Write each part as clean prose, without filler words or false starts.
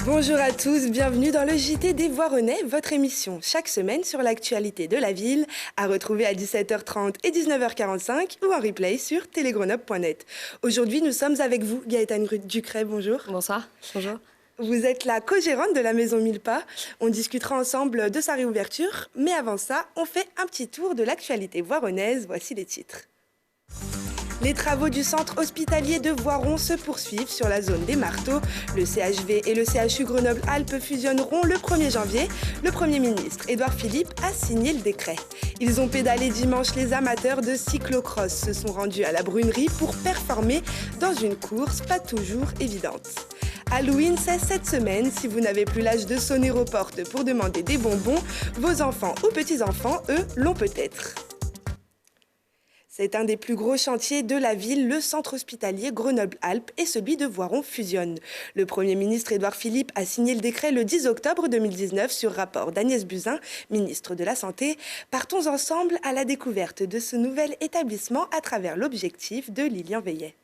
Bonjour à tous, bienvenue dans le JT des Voironnais, votre émission chaque semaine sur l'actualité de la ville, à retrouver à 17h30 et 19h45 ou en replay sur télégrenoble.net. Aujourd'hui, nous sommes avec vous, Gaëtane Ducret, bonjour. Bonsoir. Bonjour. Vous êtes la co-gérante de la Maison Mille Pas. On discutera ensemble de sa réouverture, mais avant ça, on fait un petit tour de l'actualité voironnaise. Voici les titres. Les travaux du centre hospitalier de Voiron se poursuivent sur la zone des Marteaux. Le CHV et le CHU Grenoble-Alpes fusionneront le 1er janvier. Le Premier ministre, Édouard Philippe, a signé le décret. Ils ont pédalé dimanche. Les amateurs de cyclocross se sont rendus à la Brunerie pour performer dans une course pas toujours évidente. Halloween, c'est cette semaine. Si vous n'avez plus l'âge de sonner aux portes pour demander des bonbons, vos enfants ou petits-enfants, eux, l'ont peut-être. C'est un des plus gros chantiers de la ville, le centre hospitalier Grenoble-Alpes et celui de Voiron fusionnent. Le Premier ministre Édouard Philippe a signé le décret le 10 octobre 2019 sur rapport d'Agnès Buzyn, ministre de la Santé. Partons ensemble à la découverte de ce nouvel établissement à travers l'objectif de Lilian Veillet.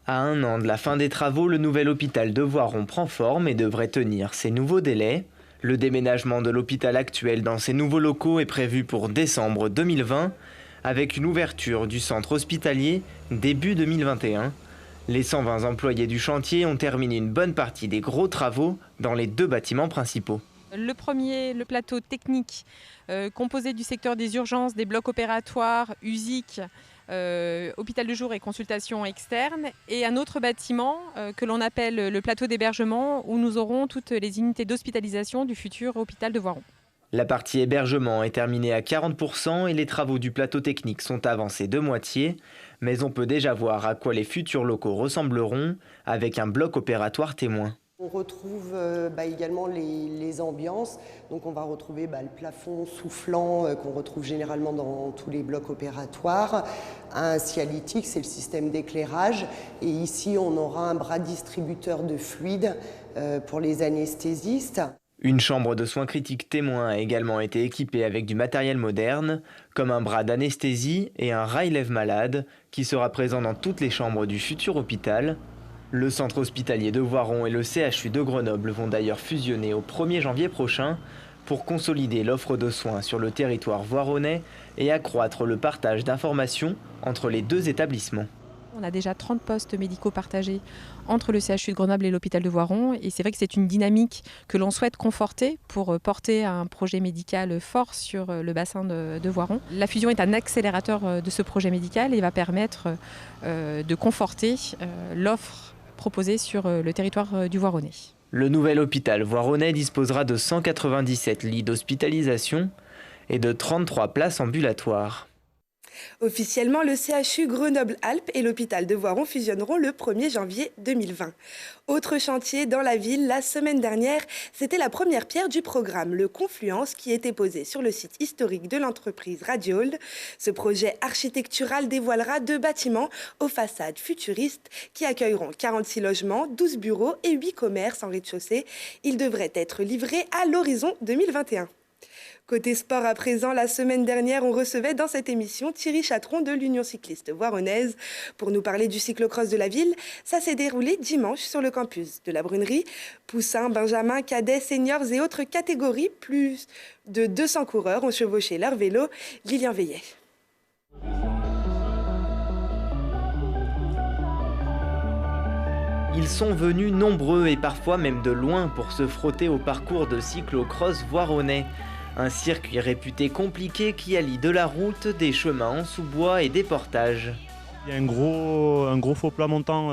À 1 an de la fin des travaux, le nouvel hôpital de Voiron prend forme et devrait tenir ses nouveaux délais. Le déménagement de l'hôpital actuel dans ses nouveaux locaux est prévu pour décembre 2020. Avec une ouverture du centre hospitalier début 2021. Les 120 employés du chantier ont terminé une bonne partie des gros travaux dans les 2 bâtiments principaux. Le premier, le plateau technique, composé du secteur des urgences, des blocs opératoires, USIC, hôpital de jour et consultation externe, et un autre bâtiment que l'on appelle le plateau d'hébergement, où nous aurons toutes les unités d'hospitalisation du futur hôpital de Voiron. La partie hébergement est terminée à 40% et les travaux du plateau technique sont avancés de moitié, mais on peut déjà voir à quoi les futurs locaux ressembleront avec un bloc opératoire témoin. On retrouve également les ambiances, donc on va retrouver le plafond soufflant qu'on retrouve généralement dans tous les blocs opératoires, un cialytique, c'est le système d'éclairage, et ici on aura un bras distributeur de fluide pour les anesthésistes. Une chambre de soins critiques témoin a également été équipée avec du matériel moderne, comme un bras d'anesthésie et un rail lève-malade, qui sera présent dans toutes les chambres du futur hôpital. Le centre hospitalier de Voiron et le CHU de Grenoble vont d'ailleurs fusionner au 1er janvier prochain pour consolider l'offre de soins sur le territoire voironnais et accroître le partage d'informations entre les 2 établissements. On a déjà 30 postes médicaux partagés entre le CHU de Grenoble et l'hôpital de Voiron. Et c'est vrai que c'est une dynamique que l'on souhaite conforter pour porter un projet médical fort sur le bassin de Voiron. La fusion est un accélérateur de ce projet médical et va permettre de conforter l'offre proposée sur le territoire du Voironnais. Le nouvel hôpital voironnais disposera de 197 lits d'hospitalisation et de 33 places ambulatoires. Officiellement, le CHU Grenoble-Alpes et l'hôpital de Voiron fusionneront le 1er janvier 2020. Autre chantier dans la ville, la semaine dernière, c'était la première pierre du programme, le Confluence, qui était posé sur le site historique de l'entreprise Radiold. Ce projet architectural dévoilera 2 bâtiments aux façades futuristes qui accueilleront 46 logements, 12 bureaux et 8 commerces en rez-de-chaussée. Ils devraient être livrés à l'horizon 2021. Côté sport à présent, la semaine dernière, on recevait dans cette émission Thierry Chatron de l'Union cycliste voironnaise pour nous parler du cyclocross de la ville. Ça s'est déroulé dimanche sur le campus de la Brunerie. Poussins, benjamins, cadets, seniors et autres catégories, plus de 200 coureurs ont chevauché leur vélo. Lilian Veillet. Ils sont venus nombreux et parfois même de loin pour se frotter au parcours de cyclocross voironnais. Un circuit réputé compliqué qui allie de la route, des chemins en sous-bois et des portages. Il y a un gros faux plat montant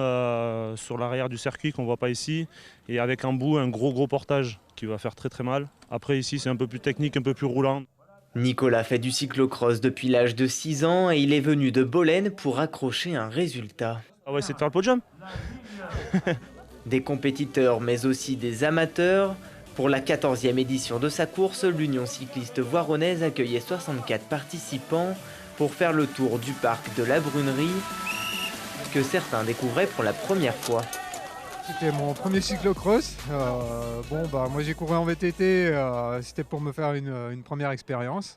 sur l'arrière du circuit qu'on ne voit pas ici. Et avec en bout un gros portage qui va faire très mal. Après ici c'est un peu plus technique, un peu plus roulant. Nicolas fait du cyclocross depuis l'âge de 6 ans et il est venu de Bolène pour accrocher un résultat. On va essayer de faire le podium. Des compétiteurs mais aussi des amateurs. Pour la 14e édition de sa course, l'Union cycliste voironnaise accueillait 64 participants pour faire le tour du parc de la Brunerie, que certains découvraient pour la première fois. C'était mon premier cyclocross. Moi j'ai couru en VTT, c'était pour me faire une première expérience.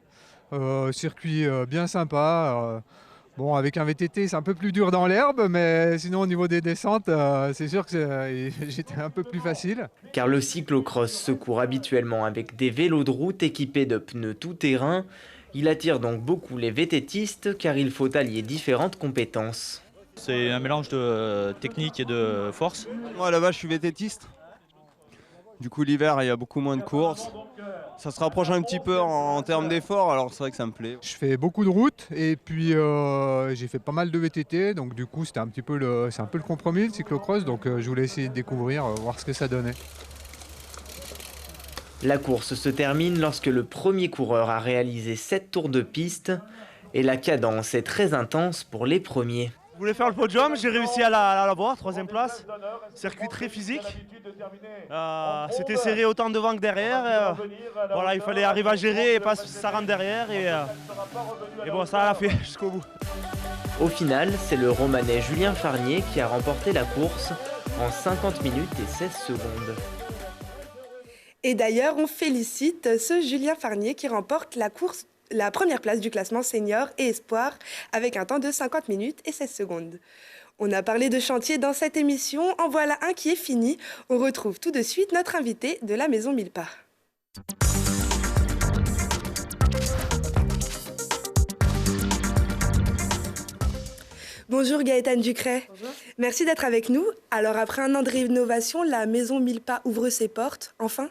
Circuit bien sympa. Bon, avec un VTT, c'est un peu plus dur dans l'herbe, mais sinon au niveau des descentes, c'est sûr que j'étais un peu plus facile. Car le cyclocross se court habituellement avec des vélos de route équipés de pneus tout-terrain. Il attire donc beaucoup les VTTistes car il faut allier différentes compétences. C'est un mélange de technique et de force. Moi à la base je suis VTTiste. Du coup l'hiver il y a beaucoup moins de courses. Ça se rapproche un petit peu en termes d'effort, alors c'est vrai que ça me plaît. Je fais beaucoup de routes et puis j'ai fait pas mal de VTT, donc du coup c'est un peu le compromis, le cyclocross, donc je voulais essayer de découvrir, voir ce que ça donnait. La course se termine lorsque le premier coureur a réalisé 7 tours de piste et la cadence est très intense pour les premiers. Je voulais faire le podium, j'ai réussi à l'avoir, 3e place. Circuit très physique. C'était serré autant devant que derrière. Voilà, il fallait arriver à gérer et pas ça rentre derrière. Et bon, ça l'a fait jusqu'au bout. Au final, c'est le Romanais Julien Farnier qui a remporté la course en 50 minutes et 16 secondes. Et d'ailleurs, on félicite ce Julien Farnier qui remporte la première place du classement senior et espoir avec un temps de 50 minutes et 16 secondes. On a parlé de chantier dans cette émission, en voilà un qui est fini. On retrouve tout de suite notre invité de la Maison Mille Pas. Bonjour Gaëtane Ducret. Bonjour. Merci d'être avec nous. Alors après un an de rénovation, la Maison Mille Pas ouvre ses portes, enfin ?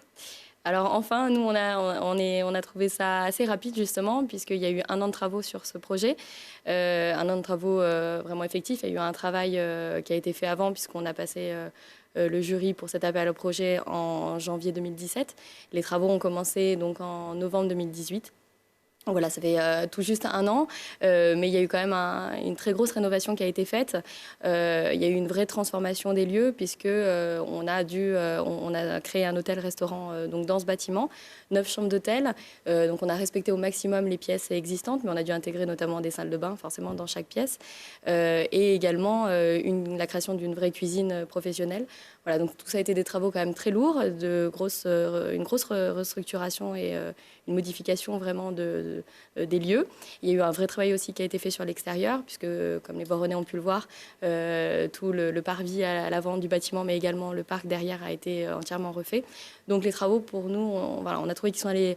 Alors enfin, nous, on a trouvé ça assez rapide justement, puisqu'il y a eu 1 an de travaux sur ce projet. 1 an de travaux vraiment effectifs. Il y a eu un travail qui a été fait avant, puisqu'on a passé le jury pour cet appel au projet en janvier 2017. Les travaux ont commencé donc en novembre 2018. Voilà, ça fait tout juste 1 an, mais il y a eu quand même une très grosse rénovation qui a été faite. Il y a eu une vraie transformation des lieux puisque on a créé un hôtel-restaurant donc dans ce bâtiment, 9 chambres d'hôtel. Donc on a respecté au maximum les pièces existantes, mais on a dû intégrer notamment des salles de bain forcément dans chaque pièce, et également la création d'une vraie cuisine professionnelle. Voilà, donc tout ça a été des travaux quand même très lourds, une grosse restructuration et une modification vraiment des lieux. Il y a eu un vrai travail aussi qui a été fait sur l'extérieur, puisque comme les Voironnais ont pu le voir, tout le parvis à l'avant du bâtiment, mais également le parc derrière a été entièrement refait. Donc les travaux, pour nous, on a trouvé qu'ils sont allés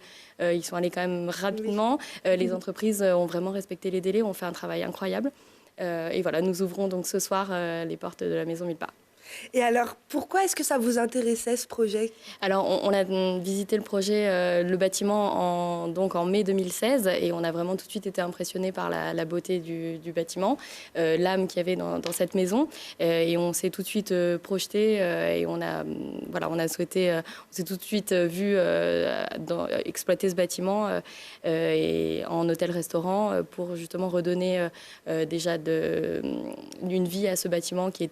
quand même rapidement. Oui. Les entreprises ont vraiment respecté les délais, ont fait un travail incroyable. Et voilà, nous ouvrons donc ce soir les portes de la Maison Mille Pas. Et alors, pourquoi est-ce que ça vous intéressait, ce projet ? Alors, on a visité le projet, le bâtiment en mai 2016 et on a vraiment tout de suite été impressionnés par la beauté du bâtiment, l'âme qu'il y avait dans cette maison. Et on s'est tout de suite projeté et on s'est tout de suite vu exploiter ce bâtiment et en hôtel-restaurant pour justement redonner déjà une vie à ce bâtiment qui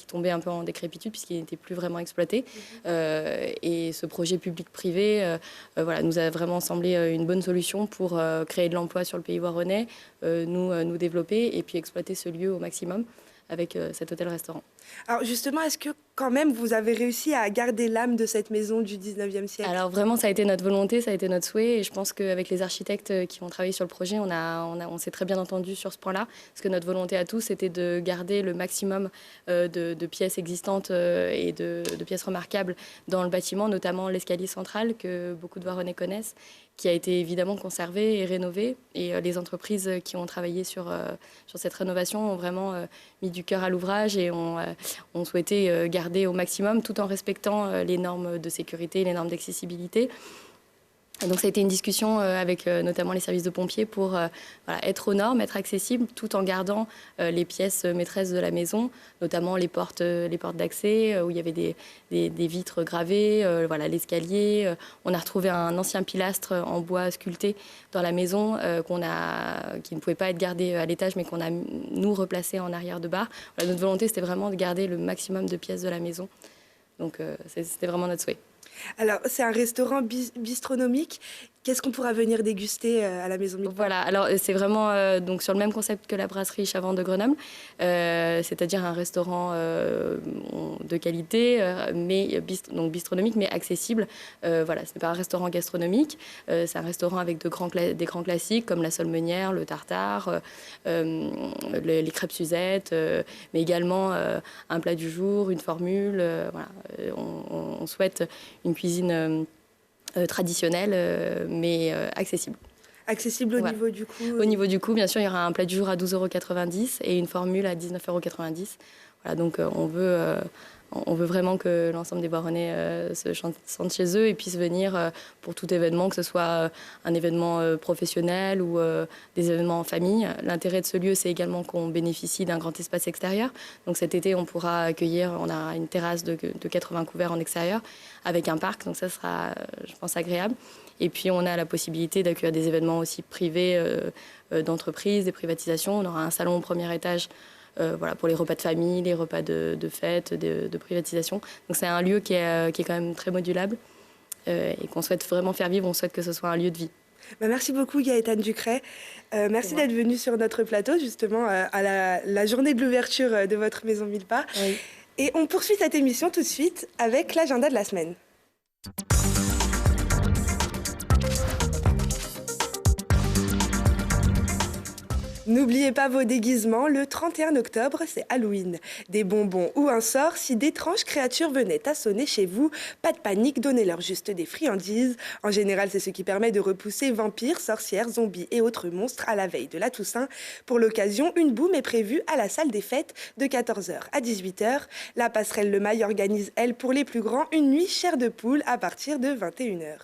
tombait un peu en décrépitude puisqu'il n'était plus vraiment exploité. Et ce projet public-privé nous a vraiment semblé une bonne solution pour créer de l'emploi sur le pays voironnais, nous développer et puis exploiter ce lieu au maximum avec cet hôtel-restaurant. Alors justement, est-ce que quand même vous avez réussi à garder l'âme de cette maison du 19e siècle ? Alors vraiment, ça a été notre volonté, ça a été notre souhait et je pense qu'avec les architectes qui ont travaillé sur le projet, on s'est très bien entendu sur ce point-là, parce que notre volonté à tous, c'était de garder le maximum de pièces existantes et de pièces remarquables dans le bâtiment, notamment l'escalier central que beaucoup de Voironnais connaissent, qui a été évidemment conservé et rénové. Et les entreprises qui ont travaillé sur cette rénovation ont vraiment mis du cœur à l'ouvrage et ont souhaité garder au maximum tout en respectant les normes de sécurité, les normes d'accessibilité. Donc ça a été une discussion avec notamment les services de pompiers pour être aux normes, être accessible, tout en gardant les pièces maîtresses de la maison, notamment les portes d'accès où il y avait des vitres gravées, l'escalier. On a retrouvé un ancien pilastre en bois sculpté dans la maison qui ne pouvait pas être gardé à l'étage, mais qu'on a nous replacé en arrière de bar. Voilà, notre volonté, c'était vraiment de garder le maximum de pièces de la maison. Donc c'était vraiment notre souhait. Alors, c'est un restaurant bistronomique. Qu'est-ce qu'on pourra venir déguster à la Maison Mille Pas? Voilà, alors c'est vraiment donc sur le même concept que la brasserie Chavant de Grenoble, c'est-à-dire un restaurant de qualité, mais donc bistronomique, mais accessible. Voilà, ce n'est pas un restaurant gastronomique, c'est un restaurant avec des grands classiques comme la sole meunière, le tartare, les crêpes Suzette, mais également un plat du jour, une formule. Voilà, on souhaite une cuisine traditionnelle, mais accessible. Accessible au niveau du coût? Au niveau du coût, bien sûr, il y aura un plat du jour à 12,90 € et une formule à 19,90 €. Voilà, donc on veut vraiment que l'ensemble des Voironnais se sentent chez eux et puissent venir pour tout événement, que ce soit un événement professionnel ou des événements en famille. L'intérêt de ce lieu, c'est également qu'on bénéficie d'un grand espace extérieur. Donc cet été, on pourra accueillir, on a une terrasse de 80 couverts en extérieur avec un parc, donc ça sera, je pense, agréable. Et puis on a la possibilité d'accueillir des événements aussi privés d'entreprises, des privatisations. On aura un salon au premier étage voilà, pour les repas de famille, les repas de fête, de privatisation. Donc c'est un lieu qui est quand même très modulable et qu'on souhaite vraiment faire vivre. On souhaite que ce soit un lieu de vie. Merci beaucoup Gaëtane Ducret. Merci d'être venue sur notre plateau justement à la journée de l'ouverture de votre Maison Mille Pas. Oui. Et on poursuit cette émission tout de suite avec l'agenda de la semaine. N'oubliez pas vos déguisements, le 31 octobre, c'est Halloween. Des bonbons ou un sort, si d'étranges créatures venaient à sonner chez vous, pas de panique, donnez-leur juste des friandises. En général, c'est ce qui permet de repousser vampires, sorcières, zombies et autres monstres à la veille de la Toussaint. Pour l'occasion, une boum est prévue à la salle des fêtes de 14h à 18h. La passerelle Le Mail organise, elle, pour les plus grands, une nuit chair de poule à partir de 21h.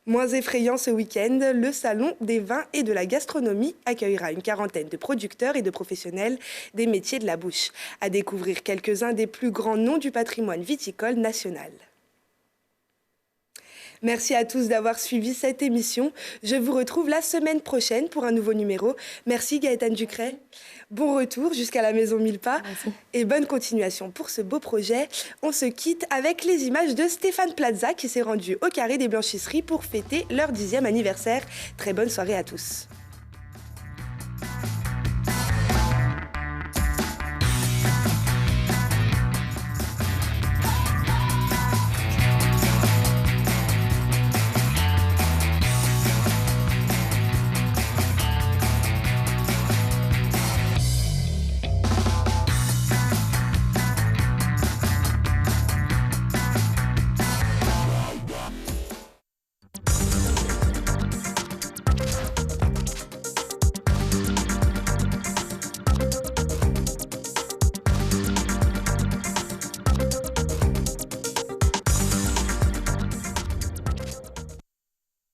Moins effrayant ce week-end, le Salon des vins et de la gastronomie accueillera une quarantaine de producteurs et de professionnels des métiers de la bouche. À découvrir quelques-uns des plus grands noms du patrimoine viticole national. Merci à tous d'avoir suivi cette émission. Je vous retrouve la semaine prochaine pour un nouveau numéro. Merci Gaëtane Ducret. Bon retour jusqu'à la Maison Mille Pas. Merci. Et bonne continuation pour ce beau projet. On se quitte avec les images de Stéphane Plaza qui s'est rendu au Carré des Blanchisseries pour fêter leur 10e anniversaire. Très bonne soirée à tous.